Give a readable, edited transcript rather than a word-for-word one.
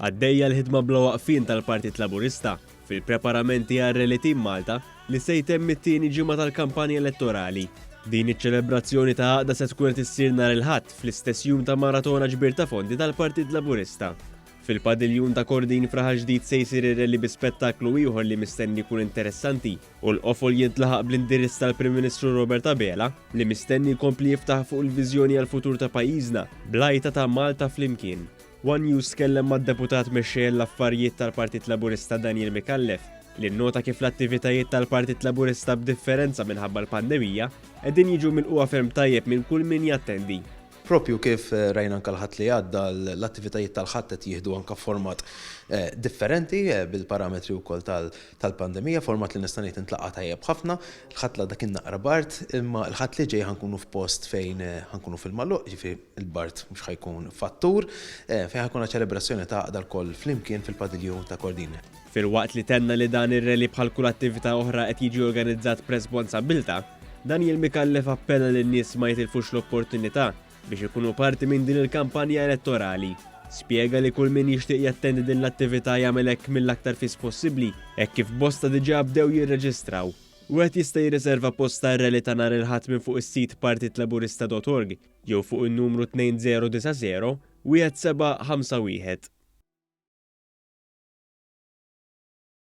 Għaddejja l-ħidma bla waqfien tal-Partit Laburista fil-preparamenti għar-rally Team Malta li se jtemm it-tieni ġimgħa tal-kampanja elettorali. Din iċ-ċelebrazzjoni ta' għaqda se tkun qed issir nhar il-Ħadd fl-istess jum ta' maratona ġbir ta' fondi tal-Partit Laburista. Fil-padiljun ta' Kordin Fraħa ġdid se jsir ir-rally bi spettaklu ieħor li mistenni jkun interessanti u l-qofol jintlaħaq bl-indirizz tal-Prim Ministru Robert Abela li mistenni jkompli jiftaħ fuq il-viżjoni għall-futur ta' pajjiżna blajta ta' Malta flimkien. One News kellem mad-deputat mexxejjel l-affarijiet tal-Partit Laburista Daniel Mikallef li nnota kif l-attivitajiet tal-Partit Laburista b'differenza minħabba l-pandemija qegħdin jiġu milquha ferm tajjeb minn kull min jattendi. Propju kif rajna anke l-ħadd li għadda l-attivitajiet tal-ħadd qed jieħdu anke format differenti bil-parametri wkoll tal-pandemija, format li nista' ngħid intlaqa' tajjeb ħafna. Il-ħadd l kien naqra Bart, imma l-ħadd li ġej ħankunu f'post fejn ħankunu fil-Malluq, ġifieri il-Bart mhux ħajkun fattur, fejn ħajkun ċelebrazzjoni ta' għaqda l-koll flimkien fil-padiljun ta' Kordin. Fil-waqt li tenna li dan ir-rally bħal kull attività oħra qed jiġi organizzat b'responsabilta, Daniel Mikallef appella lin-nies ma jitilfux l-opportunità biex ikunu parti minn din il-kampanja elettorali. Spjega li kull min jixtieq jattendi din l-attività jagħmel hekk mill-aktar fis possibbli, hekk kif bosta diġà bdew jirreġistraw. Wieħed jista' jirriserva post tar-rally ta' nhar il-Ħadd minn fuq is-sit partitlaburista.org jew fuq in-numru 2090 1751.